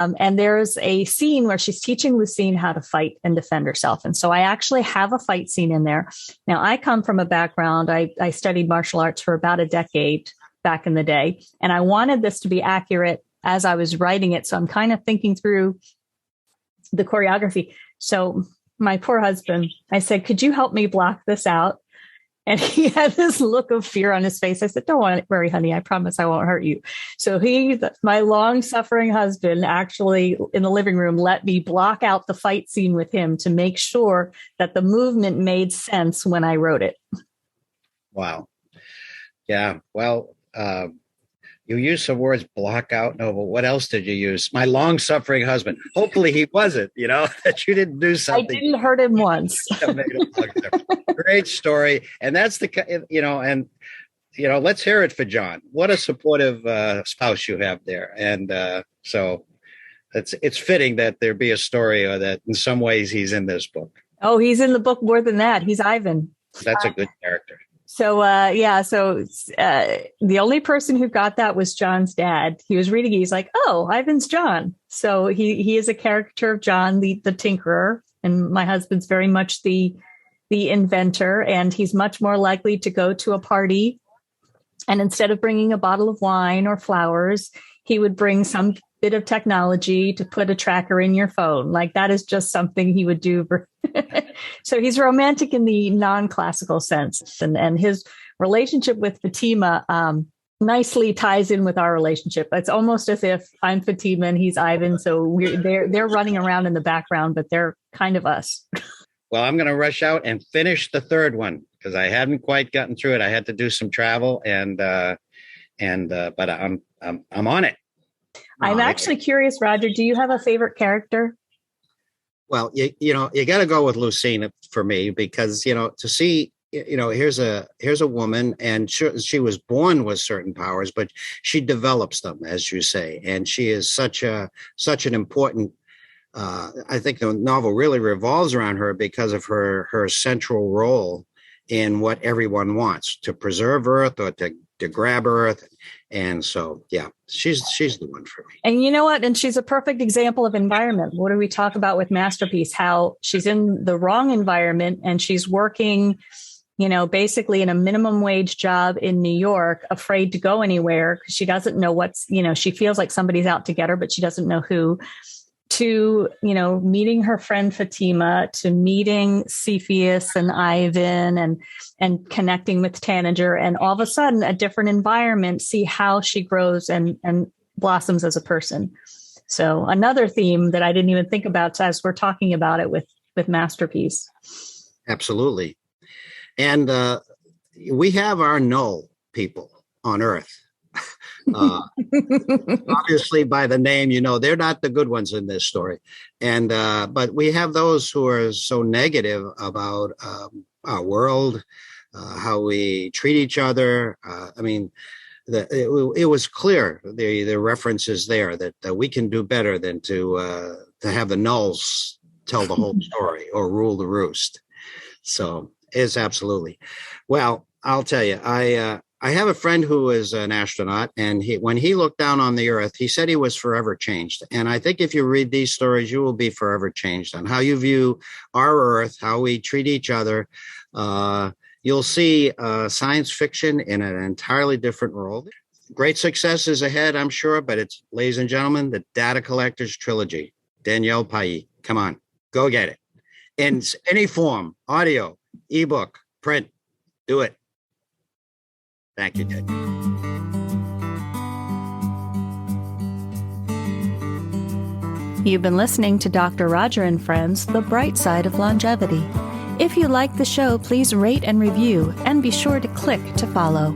And there's a scene where she's teaching Lucine how to fight and defend herself. And so I actually have a fight scene in there. Now, I come from a background, I studied martial arts for about a decade back in the day, and I wanted this to be accurate as I was writing it. So I'm kind of thinking through the choreography. So my poor husband, I said, could you help me block this out? And he had this look of fear on his face. I said, don't worry, honey. I promise I won't hurt you. So my long suffering husband, actually in the living room, let me block out the fight scene with him to make sure that the movement made sense when I wrote it. Wow. Yeah. Well, you used some words, block out. No, but what else did you use? My long suffering husband. Hopefully he wasn't, that you didn't do something. I didn't hurt him once. Great story. And that's let's hear it for John. What a supportive spouse you have there. And so it's fitting that there be a story or that in some ways he's in this book. Oh, he's in the book more than that. He's Ivan. That's a good character. So, the only person who got that was John's dad. He was reading, he's like, oh, Ivan's John. So he is a character of John, the tinkerer. And my husband's very much the inventor. And he's much more likely to go to a party. And instead of bringing a bottle of wine or flowers, he would bring some bit of technology to put a tracker in your phone. Like that is just something he would do. So he's romantic in the non-classical sense. And his relationship with Fatima nicely ties in with our relationship. It's almost as if I'm Fatima and he's Ivan. So they're running around in the background, but they're kind of us. Well, I'm going to rush out and finish the third one because I hadn't quite gotten through it. I had to do some travel but I'm on it. I'm actually curious, Roger, do you have a favorite character? Well, you got to go with Lucine for me because, to see, here's a woman and she was born with certain powers, but she develops them, as you say. And she is such an important, I think the novel really revolves around her because of her central role in what everyone wants, to preserve Earth or to grab Earth. And so, yeah, she's the one for me. And you know what? And she's a perfect example of environment. What do we talk about with Masterpiece? How she's in the wrong environment and she's working, basically in a minimum wage job in New York, afraid to go anywhere because she doesn't know she feels like somebody's out to get her, but she doesn't know who. To, meeting her friend Fatima, to meeting Cepheus and Ivan and connecting with Tanager, and all of a sudden a different environment, see how she grows and blossoms as a person. So another theme that I didn't even think about as we're talking about it with Masterpiece. Absolutely. And we have our null people on Earth. Obviously by the name, they're not the good ones in this story. And but we have those who are so negative about our world, how we treat each other. It was clear, the references there that we can do better than to have the nulls tell the whole story or rule the roost. So it's absolutely. Well, I'll tell you, I have a friend who is an astronaut, and when he looked down on the Earth, he said he was forever changed. And I think if you read these stories, you will be forever changed on how you view our Earth, how we treat each other. You'll see science fiction in an entirely different role. Great success is ahead, I'm sure, but it's, ladies and gentlemen, the Data Collectors Trilogy. Danielle Palli, come on, go get it. In any form, audio, ebook, print, do it. Thank you, Ted. You've been listening to Dr. Roger and Friends, The Bright Side of Longevity. If you like the show, please rate and review, and be sure to click to follow.